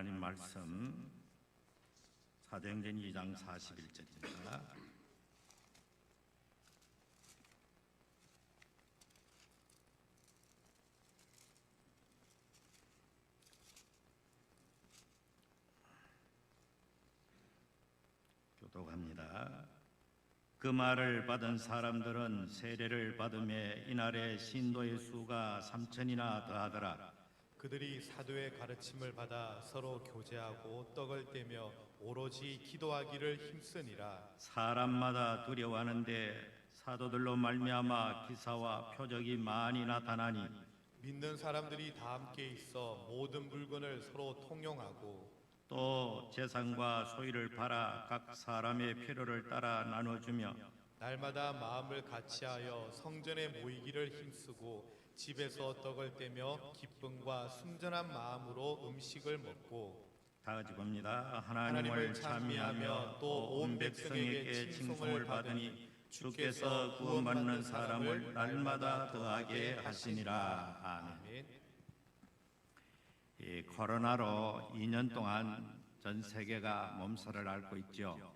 하나님 말씀 사도행전 2장 41절입니다. 교독합니다. 그 말을 받은 사람들은 세례를 받음에 이날에 신도의 수가 3,000이나 더하더라. 그들이 사도의 가르침을 받아 서로 교제하고 떡을 떼며 오로지 기도하기를 힘쓰니라. 사람마다 두려워하는데 사도들로 말미암아 기사와 표적이 많이 나타나니 믿는 사람들이 다 함께 있어 모든 물건을 서로 통용하고 또 재산과 소유를 팔아 각 사람의 필요를 따라 나눠주며 날마다 마음을 같이하여 성전에 모이기를 힘쓰고 집에서 떡을 떼며 기쁨과 순전한 마음으로 음식을 먹고. 다 같이 봅니다. 하나님을 찬미하며 또 온 백성에게 칭송을 받으니 주께서 구원받는 사람을 날마다 더하게 하시니라. 아멘. 이 코로나로 2년 동안 전 세계가 몸살을 앓고 있죠.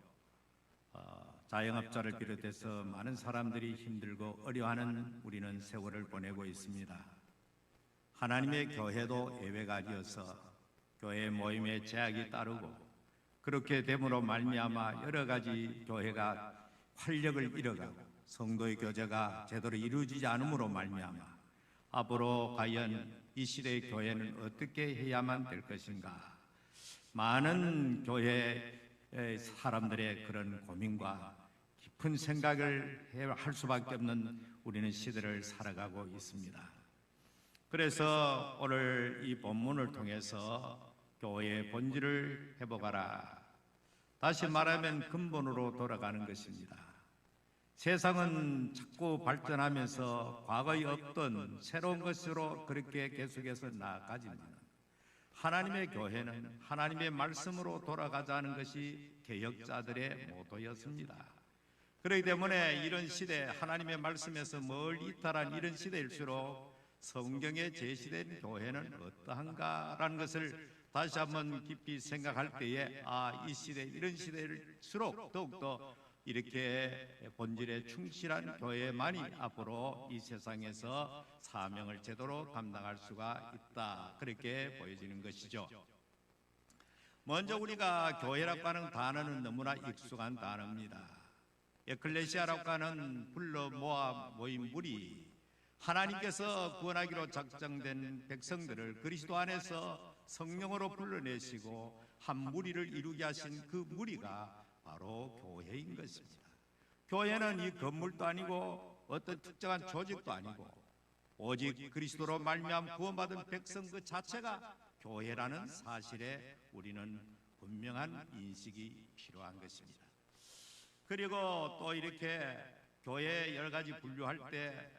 자영업자를 비롯해서 많은 사람들이 힘들고 어려워하는 우리는 세월을 보내고 있습니다. 하나님의 교회도 예외가 아니어서 교회 모임에 제약이 따르고 그렇게 됨으로 말미암아 여러 가지 교회가 활력을 잃어가고 성도의 교제가 제대로 이루어지지 않음으로 말미암아 앞으로 과연 이 시대의 교회는 어떻게 해야만 될 것인가? 많은 교회 사람들의 그런 고민과 깊은 생각을 할 수밖에 없는 우리는 시대를 살아가고 있습니다. 그래서 오늘 이 본문을 통해서 교회의 본질을 회복하라. 다시 말하면 근본으로 돌아가는 것입니다. 세상은 자꾸 발전하면서 과거에 없던 새로운 것으로 그렇게 계속해서 나아가지만 하나님의 교회는 하나님의 말씀으로 돌아가자는 것이 개혁자들의 모토였습니다. 그렇기 때문에 이런 시대, 하나님의 말씀에서 멀리 이탈한 이런 시대일수록 성경에 제시된 교회는 어떠한가라는 것을 다시 한번 깊이 생각할 때에 이 시대, 이런 시대일수록 더욱더 이렇게 본질에 충실한 교회만이 앞으로 이 세상에서 사명을 제대로 감당할 수가 있다. 그렇게 보여지는 것이죠. 먼저 우리가 교회라고 하는 단어는 너무나 익숙한 단어입니다. 에클레시아라고 하는 불러 모아 모인 무리, 하나님께서 구원하기로 작정된 백성들을 그리스도 안에서 성령으로 불러내시고 한 무리를 이루게 하신 그 무리가 바로 교회인 것입니다. 교회는 이 건물도 아니고 어떤 특정한 조직도 아니고 오직 그리스도로 말미암아 구원받은 백성 그 자체가 교회라는 사실에 우리는 분명한 인식이 필요한 것입니다. 그리고 또 이렇게 교회 여러 가지 분류할 때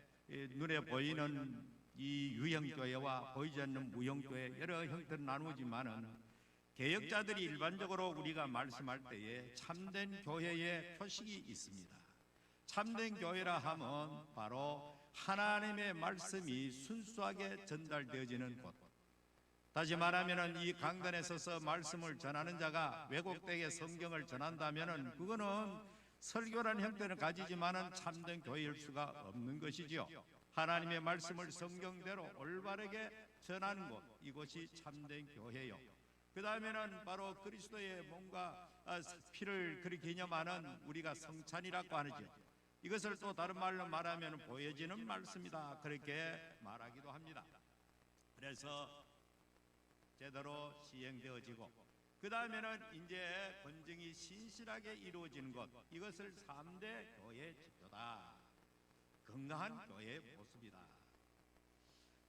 눈에 보이는 이 유형교회와 보이지 않는 무형교회 여러 형태로 나누지만은 개혁자들이 일반적으로 우리가 말씀할 때에 참된 교회의 표식이 있습니다. 참된 교회라 하면 바로 하나님의 말씀이 순수하게 전달되어지는 곳. 다시 말하면 이 강단에 서서 말씀을 전하는 자가 왜곡되게 성경을 전한다면 그거는 설교라는 형태는 가지지만은 참된 교회일 수가 없는 것이지요. 하나님의 말씀을 성경대로 올바르게 전하는 곳, 이곳이 참된 교회요. 그 다음에는 바로 그리스도의 몸과 피를 그렇게 기념하는 우리가 성찬이라고 하죠. 이것을 또 다른 말로 말하면 보여지는 말씀이다. 그렇게 말하기도 합니다. 그래서 제대로 시행되어지고 그 다음에는 이제 본증이 신실하게 이루어지는 것, 이것을 3대 교회 지표다. 건강한 교회의 모습이다.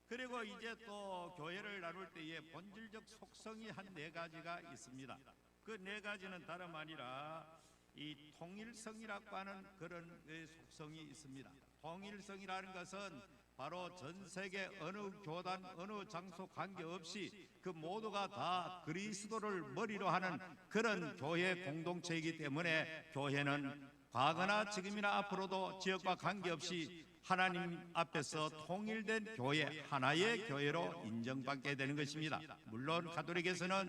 그리고 이제 또 교회를 나눌 때에 본질적 속성이 한 4가지가 있습니다. 그 4가지는 다름 아니라 이 통일성이라고 하는 그런 속성이 있습니다. 통일성이라는 것은 바로 전 세계 어느 교단, 어느 장소 관계없이 그 모두가 다 그리스도를 머리로 하는 그런 교회 공동체이기 때문에 교회는 과거나 지금이나 앞으로도 지역과 관계없이 하나님 앞에서 통일된 교회, 하나의 교회로 인정받게 되는 것입니다. 물론 가톨릭에서는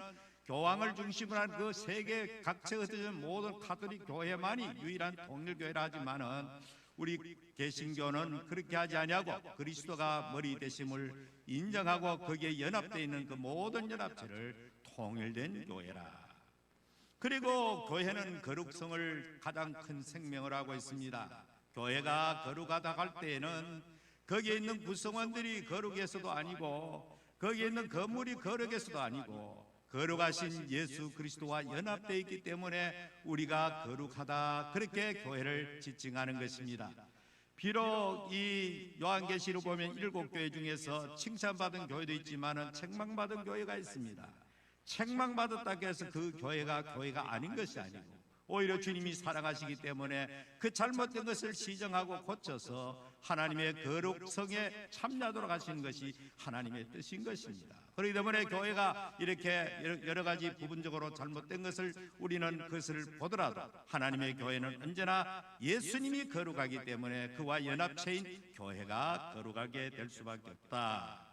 교황을 중심으로 한 그 세계 각처에 흩어진 모든 가톨릭 교회만이 유일한 통일교회라 하지만은 우리 개신교는 그렇게 하지 아니하고 그리스도가 머리 되심을 인정하고 거기에 연합되어 있는 그 모든 연합체를 통일된 교회라. 그리고 교회는 거룩성을 가장 큰 생명을 하고 있습니다. 교회가 거룩하다 할 때에는 거기에 있는 구성원들이 거룩해서도 아니고 거기에 있는 건물이 거룩해서도 아니고 거룩하신 예수 그리스도와 연합되어 있기 때문에 우리가 거룩하다, 그렇게 교회를 지칭하는 것입니다. 비록 이 요한계시록 보면 7교회 중에서 칭찬받은 교회도 있지만 책망받은 교회가 있습니다. 책망받았다고 해서 그 교회가 아닌 것이 아니고 오히려 주님이 사랑하시기 때문에 그 잘못된 것을 시정하고 고쳐서 하나님의 거룩성에 참여하도록 하시는 것이 하나님의 뜻인 것입니다. 그렇기 때문에 교회가 이렇게 여러 가지 부분적으로 잘못된 것을 우리는 그것을 보더라도 하나님의 교회는 언제나 예수님이 거룩하기 때문에 그와 연합체인 교회가 거룩하게 될 수밖에 없다.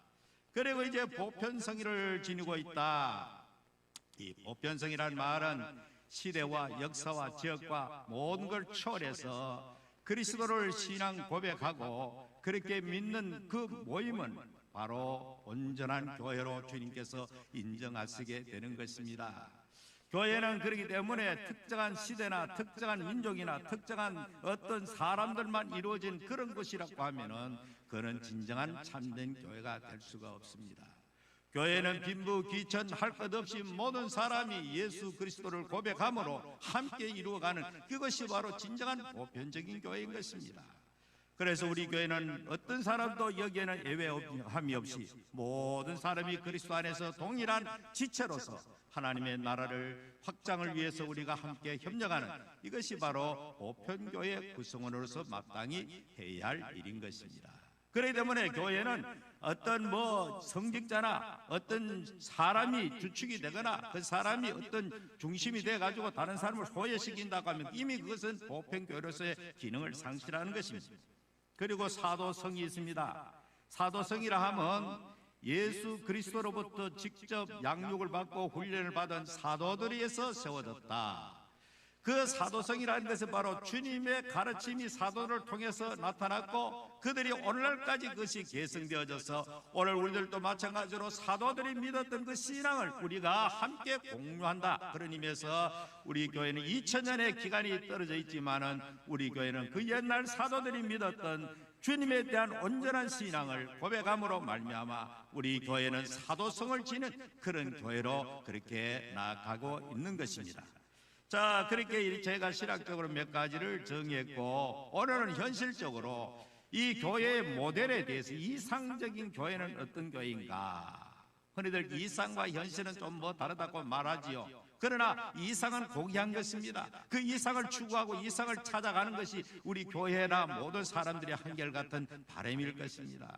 그리고 이제 보편성의를 지니고 있다. 이 보편성이라는 말은 시대와 역사와 지역과 모든 걸 초월해서 그리스도를 신앙 고백하고 그렇게 믿는 그 모임은 바로 온전한 교회로 주님께서 인정하시게 되는 것입니다. 교회는 그렇기 때문에 특정한 시대나 특정한 민족이나 특정한 어떤 사람들만 이루어진 그런 것이라고 하면은 그는 진정한 참된 교회가 될 수가 없습니다. 교회는 빈부 귀천 할 것 없이 모든 사람이 예수 그리스도를 고백함으로 함께 이루어가는 그것이 바로 진정한 보편적인 교회인 것입니다. 그래서 우리 교회는 어떤 사람도 여기에는 예외함이 없이 모든 사람이 그리스도 안에서 동일한 지체로서 하나님의 나라를 확장을 위해서 우리가 함께 협력하는 이것이 바로 보편교회 구성원으로서 마땅히 해야 할 일인 것입니다. 그렇기 때문에 교회는 어떤 성직자나 어떤 사람이 주축이 되거나 그 사람이 어떤 중심이 돼가지고 다른 사람을 소외시킨다고 하면 이미 그것은 보편교회로서의 기능을 상실하는 것입니다. 그리고 사도성이 있습니다. 사도성이라 하면 예수 그리스도로부터 직접 양육을 받고 훈련을 받은 사도들에 의해서 세워졌다. 그 사도성이라는 것은 바로 주님의 가르침이 사도를 통해서 나타났고 그들이 오늘날까지 그것이 계승되어져서 오늘 우리들도 마찬가지로 사도들이 믿었던 그 신앙을 우리가 함께 공유한다. 그런 의미에서 우리 교회는 2000년의 기간이 떨어져 있지만은 우리 교회는 그 옛날 사도들이 믿었던 주님에 대한 온전한 신앙을 고백함으로 말미암아 우리 교회는 사도성을 지닌 그런 교회로 그렇게 나아가고 있는 것입니다. 자, 그렇게 제가 신학적으로 몇 가지를 정의했고 오늘은 현실적으로 이 교회의 모델에 대해서 이상적인 교회는 어떤 교회인가? 흔히들 이상과 현실은 좀 다르다고 말하지요. 그러나 이상은 고귀한 것입니다. 그 이상을 추구하고 이상을 찾아가는 것이 우리 교회나 모든 사람들의 한결같은 바람일 것입니다.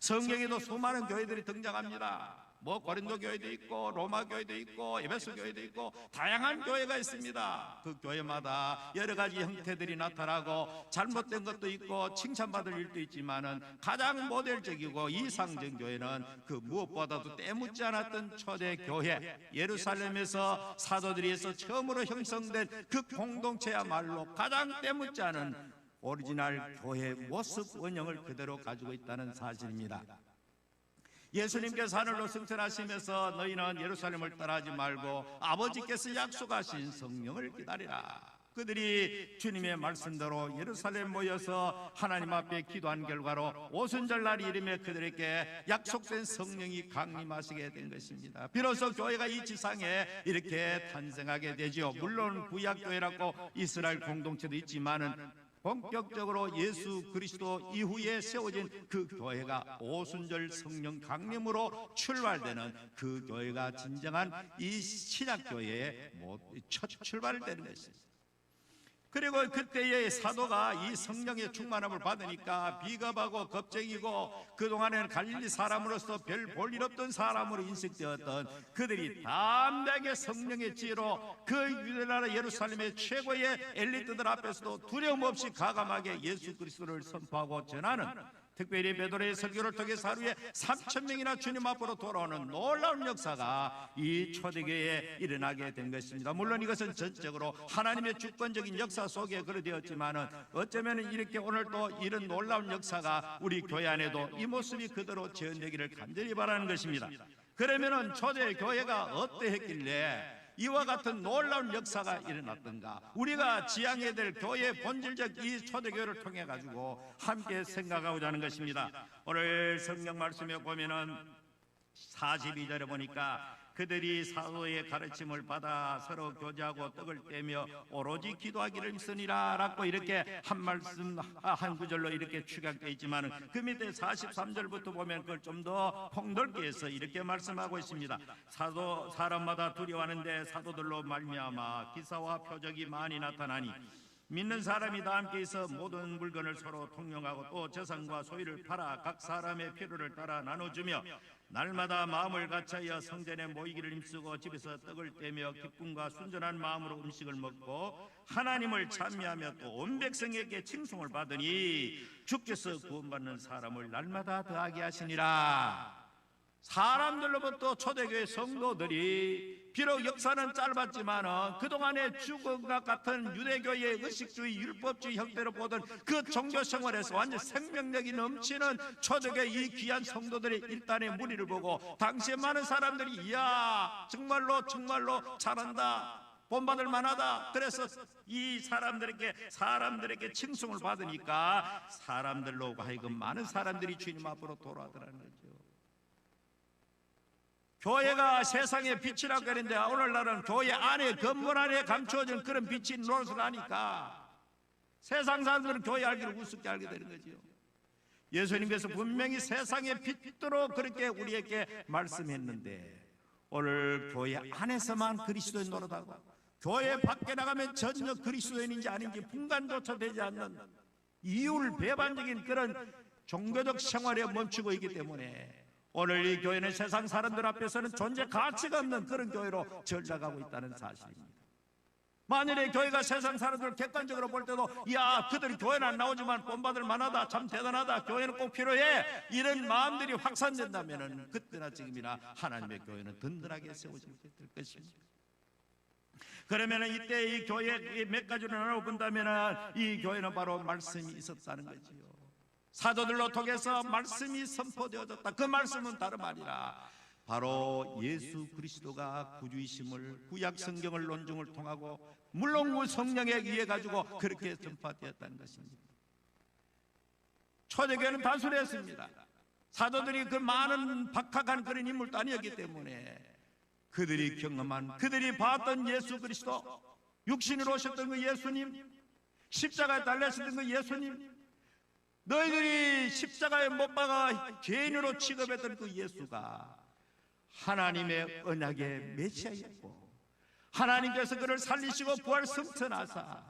성경에도 수많은 교회들이 등장합니다. 고린도 교회도 있고 로마 교회도 있고 에베소 교회도 있고 다양한 교회가 있습니다. 그 교회마다 여러 가지 형태들이 나타나고 잘못된 것도 있고 칭찬받을 일도 있지만은 가장 모델적이고 이상적인 교회는 그 무엇보다도 때묻지 않았던 초대 교회 예루살렘에서 사도들에서 처음으로 형성된 그 공동체야말로 가장 때묻지 않은 오리지널 교회 모습 원형을 그대로 가지고 있다는 사실입니다. 예수님께서 하늘로 승천하시면서 너희는 예루살렘을 떠나지 말고 아버지께서 약속하신 성령을 기다리라. 그들이 주님의 말씀대로 예루살렘 모여서 하나님 앞에 기도한 결과로 오순절날 이름에 그들에게 약속된 성령이 강림하시게 된 것입니다. 비로소 교회가 이 지상에 이렇게 탄생하게 되죠. 물론 구약교회라고 이스라엘 공동체도 있지만은 본격적으로 예수 그리스도 이후에 세워진 그 교회가 오순절 성령 강림으로 출발되는 그 교회가 진정한 이 신약교회의 첫 출발을 되는 것입니다. 그리고 그때의 사도가 이 성령의 충만함을 받으니까 비겁하고 겁쟁이고 그동안에는 갈릴리 사람으로서 별 볼 일 없던 사람으로 인식되었던 그들이 담대하게 성령의 지혜로 그 유대나라 예루살렘의 최고의 엘리트들 앞에서도 두려움 없이 가감하게 예수 그리스도를 선포하고 전하는 특별히 베드로의 설교를 통해서 하루에 3,000명이나 주님 앞으로 돌아오는 놀라운 역사가 이 초대교회에 일어나게 된 것입니다. 물론 이것은 전적으로 하나님의 주권적인 역사 속에 그려되었지만은 어쩌면 이렇게 오늘 또 이런 놀라운 역사가 우리 교회 안에도 이 모습이 그대로 재현되기를 간절히 바라는 것입니다. 그러면은 초대교회가 어떠했길래 이와 같은 놀라운 역사가 일어났던가? 우리가 지향해야 될 교회의 본질적 이 초대교회를 통해 가지고 함께 생각하고자 하는 것입니다. 오늘 성경 말씀에 보면은 42절에 보니까 그들이 사도의 가르침을 받아 서로 교제하고 떡을 떼며 오로지 기도하기를 힘쓰니라 라고 이렇게 한 말씀 한 구절로 이렇게 축약되어 있지만 그 밑에 43절부터 보면 그걸 좀 더 폭넓게 해서 이렇게 말씀하고 있습니다. 사람마다 두려워하는데 사도들로 말미암아 기사와 표적이 많이 나타나니 믿는 사람이 다 함께 있어 모든 물건을 서로 통용하고 또 재산과 소유를 팔아 각 사람의 필요를 따라 나눠주며 날마다 마음을 같이하여 성전에 모이기를 힘쓰고 집에서 떡을 떼며 기쁨과 순전한 마음으로 음식을 먹고 하나님을 찬미하며 또 온 백성에게 칭송을 받으니 주께서 구원받는 사람을 날마다 더하게 하시니라. 사람들로부터 초대교회 성도들이 비록 역사는 짧았지만 그동안의 죽음과 같은 유대교의 의식주의 율법주의 형태로 보던 그 종교 생활에서 완전 생명력이 넘치는 초대교회 이 귀한 성도들의 일단의 무리를 보고 당시에 많은 사람들이 이야 정말로 잘한다, 본받을 만하다. 그래서 이 사람들에게 칭송을 받으니까 사람들로 하여금 많은 사람들이 주님 앞으로 돌아오더라는 거죠. 교회가 세상의 빛이라고 하는데 오늘날은 교회 안에 건물 안에 감추어진 그런 빛이 노릇을 하니까 세상 사람들은 교회 알기를 우습게 알게 되는 거죠. 예수님께서 분명히 세상의 빛으로 그렇게 우리에게 말씀했는데 오늘 교회 안에서만 그리스도인 노릇하고 교회 밖에 나가면 전혀 그리스도인인지 아닌지 분간조차 되지 않는 이율 배반적인 그런 종교적 생활에 멈추고 있기 때문에 오늘 이 교회는 세상 사람들 앞에서는 존재 가치가 없는 그런 교회로 전락하고 있다는 사실입니다. 만일에 교회가 세상 사람들을 객관적으로 볼 때도 야 그들이 교회는 안 나오지만 본받을 만하다, 참 대단하다, 교회는 꼭 필요해, 이런 마음들이 확산된다면 그때나 지금이나 하나님의 교회는 든든하게 세워지게 될 것입니다. 그러면 이때 이 교회 몇 가지로 나눠 본다면 이 교회는 바로 말씀이 있었다는 거지요. 사도들로 통해서 말씀이 선포되어졌다. 그 말씀은 다름 아니라 바로 예수 그리스도가 구주이심을 구약 성경을 논증을 통하고 물론 성령에 의해 가지고 그렇게 전파되었다는 것입니다. 초대교회는 단순했습니다. 사도들이 그 많은 박학한 그런 인물도 아니었기 때문에 그들이 경험한, 그들이 봤던 예수 그리스도, 육신으로 오셨던 그 예수님, 십자가에 달렸던 그 예수님, 너희들이 십자가에 못 박아 죄인으로 취급했던 그 예수가 하나님의 언약의 메시아였고 하나님께서 그를 살리시고 부활 승천하사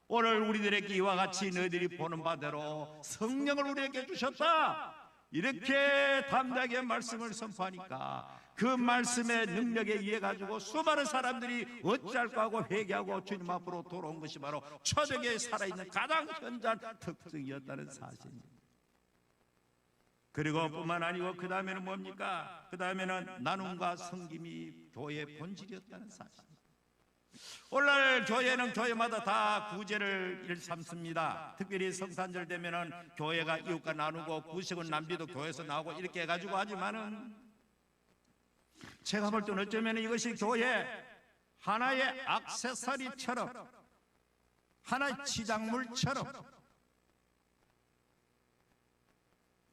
오늘 우리들에게 이와 같이 너희들이 보는 바대로 성령을 우리에게 주셨다, 이렇게 담대하게 말씀을 선포하니까 그 말씀의 능력에 의해 가지고 수많은 사람들이 어찌할까 하고 회개하고 주님 앞으로 돌아온 것이 바로 초대교회에 살아있는 가장 현저한 특징이었다는 사실입니다. 그리고 뿐만 아니고 그 다음에는 뭡니까? 그 다음에는 나눔과 섬김이 교회의 본질이었다는 사실입니다. 오늘날 교회는 교회마다 다 구제를 일삼습니다. 특별히 성탄절 되면은 교회가 이웃과 나누고 구식은 남비도 교회에서 나오고 이렇게 해가지고 하지만은 제가 볼 때는 어쩌면 이것이 교회 하나의 액세서리처럼, 하나의 치장물처럼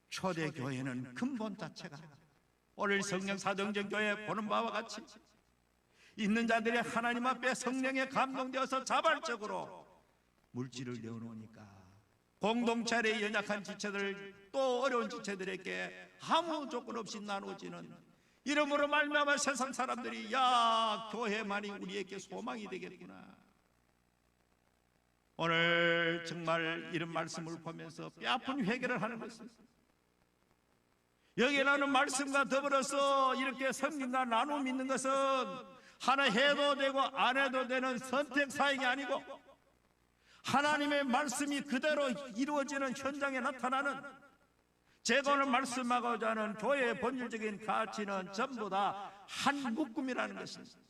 초대교회는 근본 자체가 오늘 성령 사정전 교회 보는 바와 같이 있는 자들이 하나님 앞에 성령에 감동되어서 자발적으로 물질을 내어놓으니까 공동체 안에 연약한 지체들 또 어려운 지체들에게 아무 조건 없이 나눠지는, 이러므로 말미암아 세상 사람들이 야 교회만이 우리에게 소망이 되겠구나. 오늘 정말 이런 말씀을 보면서 뼈아픈 회개를 하는 것입니다. 여기 나오는 말씀과 더불어서 이렇게 섬김과 나눔 있는 것은 하나 해도 되고 안 해도 되는 선택 사역이 아니고 하나님의 말씀이 그대로 이루어지는 현장에 나타나는 제가 오늘 말씀하고자 하는 교회의 본질적인 가치는 전부 다 한 묶음이라는 것입니다.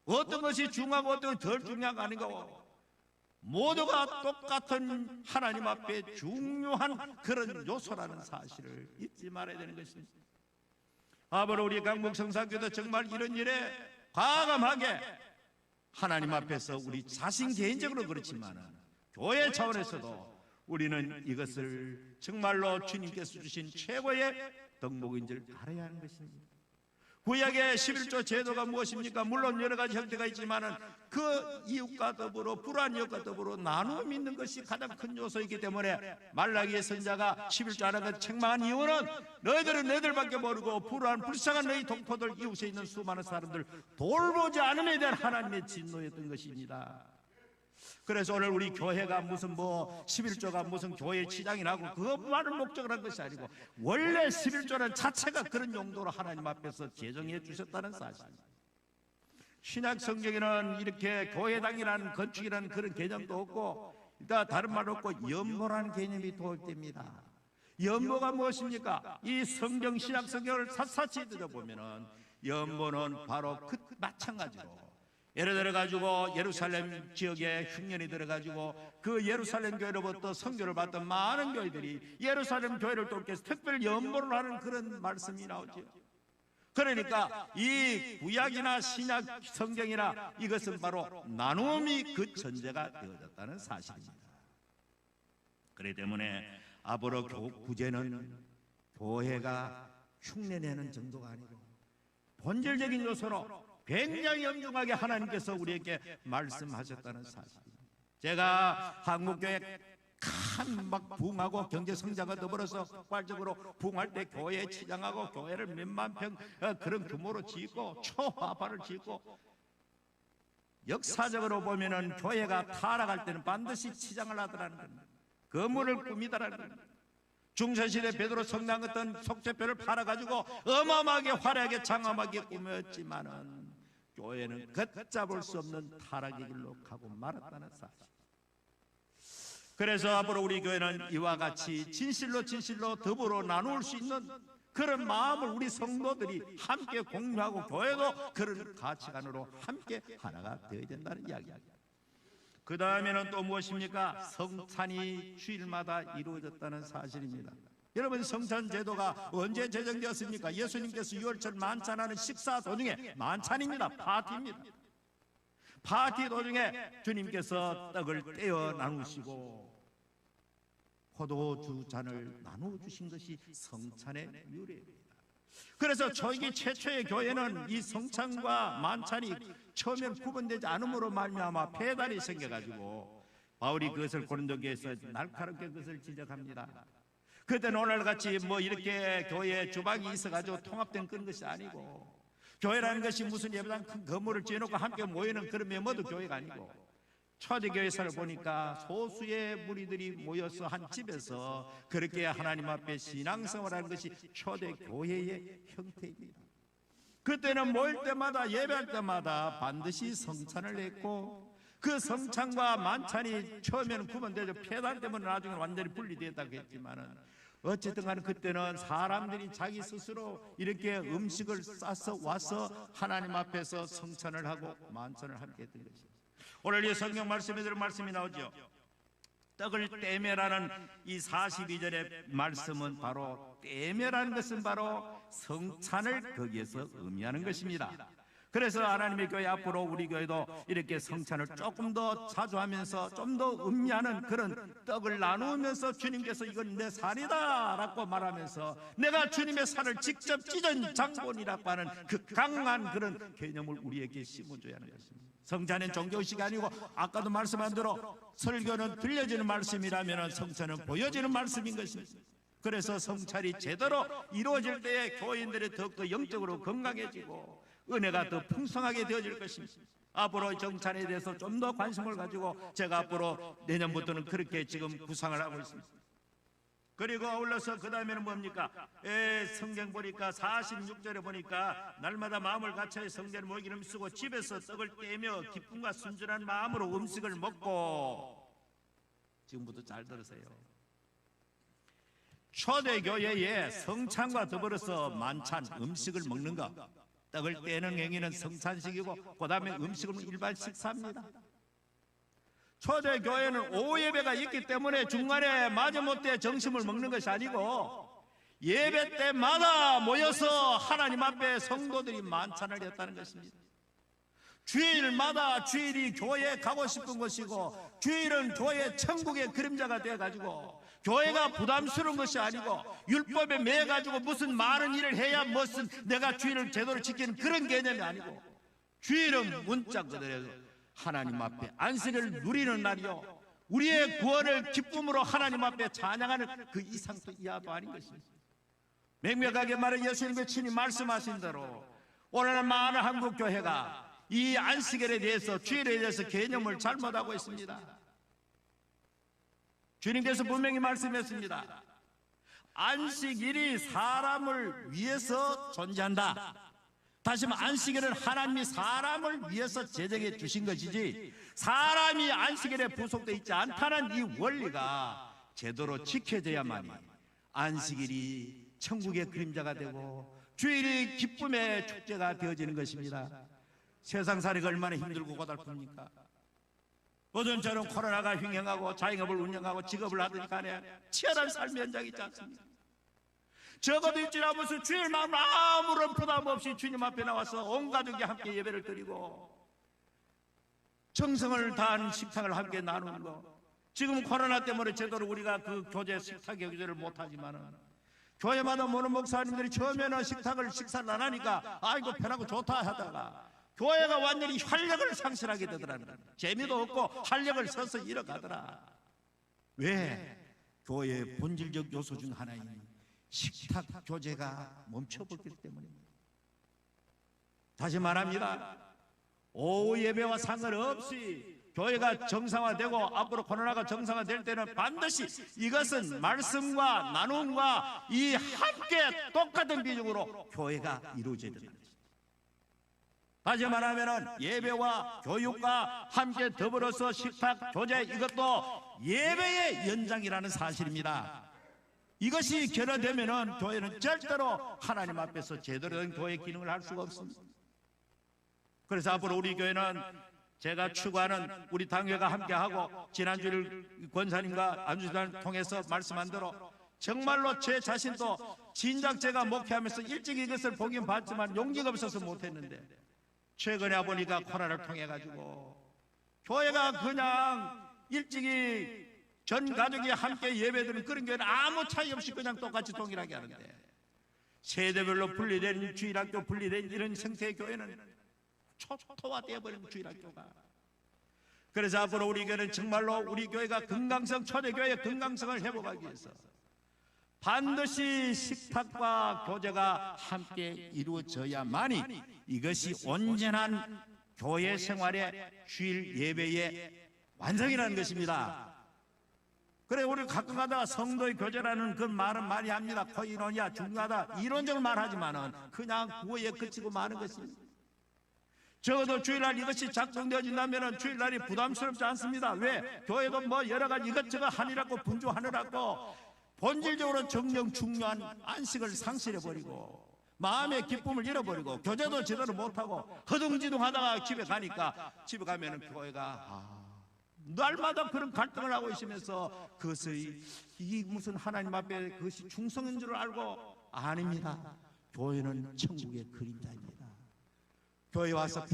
어떤 것이 중요하고 어떤 것이 덜 중요한 거 아니고 모두가 똑같은 하나님 앞에 중요한 그런 요소라는 사실을 잊지 말아야 되는 것입니다. 앞으로 우리 강북성사교도 정말 이런 일에 과감하게 하나님 앞에서 우리 자신 개인적으로 그렇지만 교회 차원에서도 우리는 이것을 정말로 주님께서 주신 최고의 덕목인 줄 알아야 하는 것입니다. 구약의 11조 제도가 무엇입니까? 물론 여러 가지 형태가 있지만 그 이웃과 더불어 불우한 이웃과 더불어 나누어 믿는 것이 가장 큰 요소이기 때문에 말라기의 선자가 11조 하나가 책망한 이유는 너희들은 너희들밖에 모르고 불우한 불쌍한 너희 동포들 이웃에 있는 수많은 사람들 돌보지 않음에 대한 하나님의 진노였던 것입니다. 그래서 오늘 우리 교회가 무슨 11조가 무슨 교회 치장이라고 그것만을 목적으로 한 것이 아니고 원래 11조는 자체가 그런 용도로 하나님 앞에서 제정해 주셨다는 사실입니다. 신약 성경에는 이렇게 교회당이라는 건축이라는 그런 개념도 없고 일단 다른 말 없고 연보라는 개념이 도입됩니다. 연보가 무엇입니까? 이 성경 신약 성경을 샅샅이 들여보면은 연보는 바로 그 마찬가지로 예를 들어가지고 예루살렘 지역에 흉년이 들어가지고 그 예루살렘 교회로부터 선교를 받던 많은 교회들이 예루살렘 교회를 돕기 위해서 특별히 연보를 하는 그런 말씀이 나오죠. 그러니까 이 구약이나 신약 성경이나 이것은 바로 나눔이 그 전제가 되어졌다는 사실입니다. 그렇기 때문에 앞으로 구제는 교회가 흉내내는 정도가 아니고 본질적인 요소로 굉장히 엄중하게 하나님께서 우리에게 말씀하셨다는 사실입니다. 제가 한국교회 막 부흥하고 경제 성장과 더불어서 폭발적으로 부흥할 때 교회 치장하고 교회를 몇만 평 그런 규모로 짓고 초화파를 짓고 역사적으로 보면은 교회가 타락할 때는 반드시 치장을 하더라는 겁니다. 건물을 꾸미더라는 겁니다. 중세시대 베드로 성당 같은 속죄뼈를 팔아가지고 어마어마하게 화려하게 장엄하게 꾸몄지만은 교회는 걷잡을 수 없는 타락의 길로 가고 말았다는 사실. 그래서 앞으로 우리 교회는 이와 같이 진실로 더불어 나눌 수 있는 그런 마음을 우리 성도들이 함께 공유하고 교회도 그런 가치관으로 함께 하나가 되어야 된다는 이야기입니다. 그 다음에는 또 무엇입니까? 성찬이 주일마다 이루어졌다는 사실입니다. 여러분, 성찬 제도가 언제 제정되었습니까? 예수님께서 유월절 만찬하는 식사 도중에, 만찬입니다, 파티입니다. 파티 도중에 주님께서 떡을 떼어 나누시고 포도주 잔을 나누어 주신 것이 성찬의 유래입니다. 그래서 초기 최초의 교회는 이 성찬과 만찬이 처음엔 구분되지 않음으로 말미암아 배달이 생겨가지고 바울이 그것을 고린도교에서 날카롭게 그것을 지적합니다. 그때는 오늘같이 이렇게 교회에 주방이 있어가지고 통합된 그런 것이 아니고 교회라는 것이 무슨 예배당 큰 건물을 지어놓고 함께 모이는 그런 메모도 교회가 아니고 초대교회사를 보니까 소수의 무리들이 모여서 한 집에서 그렇게 하나님 앞에 신앙생활하는 것이 초대교회의 형태입니다. 그때는 모일 때마다 예배할 때마다 반드시 성찬을 했고 그 성찬과 만찬이 처음에는 구분되죠. 폐단 때문에 나중에 완전히 분리되었다고 했지만은 어쨌든 간에 그때는 사람들이 자기 스스로 이렇게 음식을 싸서 와서 하나님 앞에서 성찬을 하고 만찬을 함께 했던 것입니다. 오늘 이 성경 말씀에 들은 말씀이 나오죠. 떡을 떼매라는 이 42절의 말씀은 바로 떼매라는 것은 바로 성찬을 거기에서 의미하는 것입니다. 그래서 하나님의 교회 앞으로 우리 교회도 이렇게 성찬을 조금 더 자주 하면서 좀 더 음미하는 그런 떡을 나누면서 주님께서 이건 내 살이다 라고 말하면서 내가 주님의 살을 직접 찢은 장본이라고 하는 그 강한 그런 개념을 우리에게 심어줘야 하는 것입니다. 성찬은 종교의식이 아니고 아까도 말씀한 대로 설교는 들려지는 말씀이라면 성찬은 보여지는 말씀인 것입니다. 그래서 성찬이 제대로 이루어질 때에 교인들이 더욱더 영적으로 건강해지고 은혜가 더 풍성하게 되어질 것입니다. 앞으로 정찬에 대해서 좀 더 관심을 가지고 제가 앞으로 내년부터는 그렇게 지금 구상을 하고 있습니다. 그리고 아울러서 그 다음에는 뭡니까? 성경 보니까 46절에 보니까 날마다 마음을 갖춰 성전에 모이기 이름 쓰고 집에서 떡을 떼며 기쁨과 순전한 마음으로 음식을 먹고, 지금부터 잘 들으세요. 초대교회에 성찬과 더불어서 만찬 음식을 먹는 것, 떡을 떼는 행위는 성찬식이고 그 다음에 음식은 일반 식사입니다. 초대교회는 오후 예배가 있기 때문에 중간에 마지못해 점심을 먹는 것이 아니고 예배 때마다 모여서 하나님 앞에 성도들이 만찬을 했다는 것입니다. 주일마다 주일이 교회에 가고 싶은 것이고 주일은 교회 천국의 그림자가 되어가지고 교회가 부담스러운 것이 아니고 율법에 매여가지고 무슨 많은 일을 해야 무슨 내가 주일을 제대로 지키는 그런 개념이 아니고 주일은 문자 그대로 하나님 앞에 안식을 누리는 날이요 우리의 구원을 기쁨으로 하나님 앞에 찬양하는 그 이상도 이하도 아닌 것입니다. 명명하게 말해 예수님의 친히 말씀하신 대로 오늘날 많은 한국 교회가 이 안식일에 대해서 주일에 대해서 개념을 잘못하고 있습니다. 주님께서 분명히 말씀했습니다. 안식일이 사람을 위해서 존재한다. 다시 말하면 안식일은 하나님이 사람을 위해서 제정해 주신 것이지 사람이 안식일에 부속되어 있지 않다는 이 원리가 제대로 지켜져야만이 안식일이 천국의 그림자가 되고 주일이 기쁨의 축제가 되어지는 것입니다. 세상살이가 얼마나 힘들고 고달픕니까? 요즘처럼 코로나가 횡행하고 자영업을 운영하고 직업을 하더니 간에 치열한 삶의 현장이 있지 않습니까? 적어도 있지라 무슨 주일만 아무런 부담 없이 주님 앞에 나와서 온 가족이 함께 예배를 드리고 정성을 다한 식탁을 함께 나누는 거. 지금 코로나 때문에 제대로 우리가 그 교제 식탁 교제를 못하지만은 교회마다 모는 목사님들이 처음에는 식사를 안 하니까 아이고 편하고 좋다 하다가 교회가 완전히 활력을 상실하게 되더라는 거예요. 재미도 없고 활력을 서서 잃어가더라. 왜? 교회의 본질적 요소 중 하나인 식탁 교제가 멈춰버렸기 때문입니다. 다시 말합니다. 오후 예배와 상관없이 교회가 정상화되고 앞으로 코로나가 정상화될 때는 반드시 이것은 말씀과 나눔과 이 함께 똑같은 비중으로 교회가 이루어져야 된다. 다시 말하면 예배와 교육과 함께 더불어서 식탁 교제 이것도 예배의 연장이라는 사실입니다. 이것이 결여되면 교회는 절대로 하나님 앞에서 제대로 된 교회 기능을 할 수가 없습니다. 그래서 앞으로 우리 교회는 제가 추구하는 우리 당회가 함께하고 지난주일 권사님과 안주단을 통해서 말씀한 대로 정말로 제 자신도 진작 제가 목회하면서 일찍 이것을 보긴 봤지만 용기가 없어서 못했는데 최근에 보니까 코로나를 통해 가지고 교회가 그냥 일찍이 전 가족이 함께 예배드리는 그런 교회는 아무 차이 없이 그냥 똑같이 동일하게 하는데 세대별로 분리된 주일학교 분리된 이런 형태의 교회는 초토화되어버린 주일학교가. 그래서 앞으로 우리 교회는 정말로 우리 교회가 건강성 초대교회의 건강성을 회복하기 위해서 반드시 식탁과 교제가 함께 이루어져야만이 이것이 온전한 교회 생활의 주일 예배의 완성이라는 것입니다. 그래 우리 가끔 가다가 성도의 교제라는 그 말은 많이 합니다. 코이노니아 중요하다 이론적으로 말하지만은 그냥 구호에 그치고 마는 것입니다. 적어도 주일날 이것이 작동되어진다면 주일날이 부담스럽지 않습니다. 왜? 교회도 뭐 여러가지 이것저것 하느라고 분주하느라고 본질적으로 정령 중요한 안식을 상실해버리고 마음의 기쁨을 잃어버리고 교제도 제대로 못하고 허둥지둥하다가 집에 가니까 집에 가면 교회가 날마다 그런 갈등을 하고 있으면서 그것이 이 무슨 하나님 앞에 그것이 충성인 줄 알고 아닙니다. 교회는 천국의 그림자입니다. 교회 와서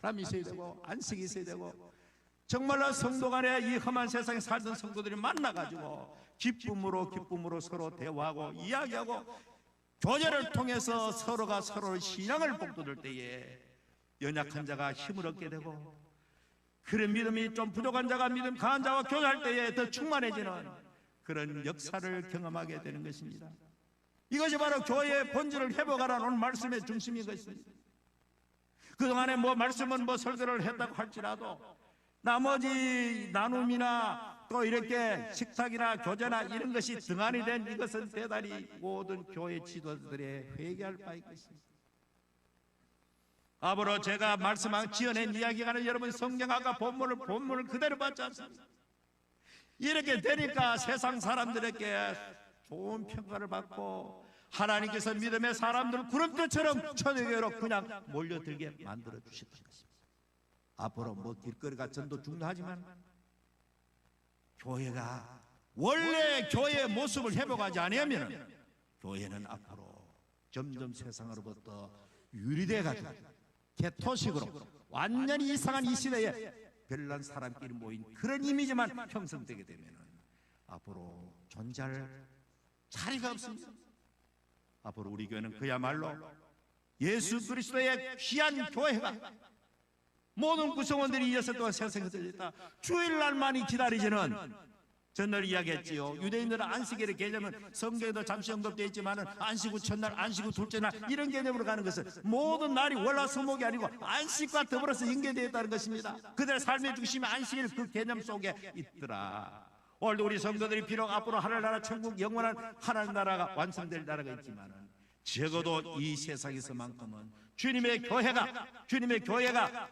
사람이 있어야 되고 안식이 있어야 되고 정말로 성도 간에 이 험한 세상에 살던 성도들이 만나가지고 기쁨으로 서로 대화하고 이야기하고 교제를 통해서 서로가 서로의 신앙을 복돋을 때에 연약한 자가 힘을 얻게 되고 그런 믿음이 좀 부족한 자가 믿음 강한 자와 교제할 때에 더 충만해지는 그런 역사를 경험하게 되는 것입니다. 이것이 바로 교회의 본질을 회복하라는 오늘 말씀의 중심인 것입니다. 그동안에 뭐 말씀은 뭐 설교를 했다고 할지라도 나머지 나눔이나 또 이렇게 식탁이나 교제나 이런 것이 등한이 된 이것은 대단히 모든 교회 지도자들의 회개할 바일 것입니다. 앞으로 제가 말씀한 지어낸 이야기가는 여러분 성경학과 본문을 그대로 받지 않습니다. 이렇게 되니까 세상 사람들에게 좋은 평가를 받고 하나님께서 믿음의 사람들을 구름대처럼 초대교회로 그냥 몰려들게 만들어 주셨던 것입니다. 앞으로 뭐 길거리가 전도 중요하지만 교회가 원래 교회의 모습을 회복하지 않으면 교회는 앞으로 점점 세상으로부터 유리돼가지고 개토식으로 완전히 이상한 이 시대에 별난 사람끼리 모인 그런 이미지만 형성되게 되면 앞으로 존재할 자리가 없습니다. 앞으로 우리 교회는 그야말로 예수 그리스도의 귀한 교회가 모든 구성원들이 2년 동안 세상에 들렸다. 주일날만이 기다리지는 전날 이야기했지요. 유대인들은 안식일의 개념은 성경에도 잠시 언급되어 있지만 안식 후 첫날, 안식 후 둘째 날 이런 개념으로 가는 것은 모든 날이 월화수목이 아니고 안식과 더불어서 연계되어 있다는 것입니다. 그들의 삶의 중심이 안식일 그 개념 속에 있더라. 오늘도 우리 성도들이 비록 앞으로 하늘나라 천국 영원한 하나님 나라가 완성될 나라가 있지만 적어도 이 세상에서만큼은 주님의 교회가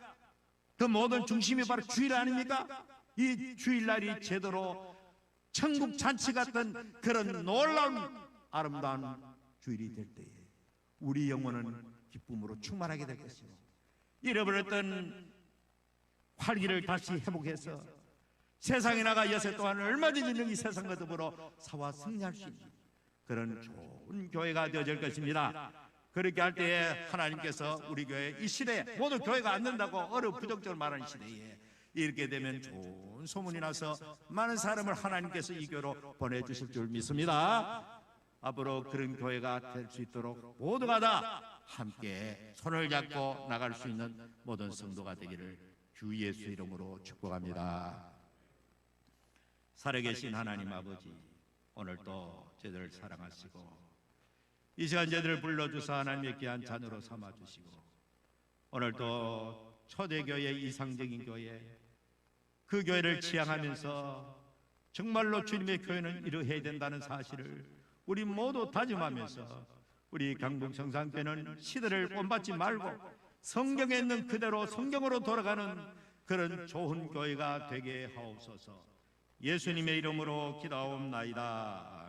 그 모든 중심이 바로 주일 아닙니까? 이 주일날이 제대로 천국 잔치 같은 그런 놀라운 아름다운 주일이 될 때에 우리 영혼은 기쁨으로 충만하게 될 것이고 잃어버렸던 활기를 다시 회복해서 세상에 나가 여세 또한 얼마든지 이 세상과 더불어 사와 승리할 수 있는 그런 좋은 교회가 되어질 것입니다. 그렇게 할 때에 하나님께서 우리 교회 이 시대에 모두 교회가 안 된다고 부정적으로 말하는 시대에 이렇게 되면 좋은 소문이 나서 많은 사람을 하나님께서 이 교회로 보내주실 줄 믿습니다. 앞으로 그런 교회가 될 수 있도록 모두가 다 함께 손을 잡고 나갈 수 있는 모든 성도가 되기를 주 예수 이름으로 축복합니다. 살아계신 하나님 아버지, 오늘도 저희들을 사랑하시고 이 시간 저희들을 불러주사 하나님의 귀한 자녀로 삼아주시고 오늘도 초대교회 이상적인 교회 그 교회를 지향하면서 정말로 주님의 교회는 이러해야 된다는 사실을 우리 모두 다짐하면서 우리 강북 성산교회는 시대를 본받지 말고 성경에 있는 그대로 성경으로 돌아가는 그런 좋은 교회가 되게 하옵소서. 예수님의 이름으로 기도하옵나이다.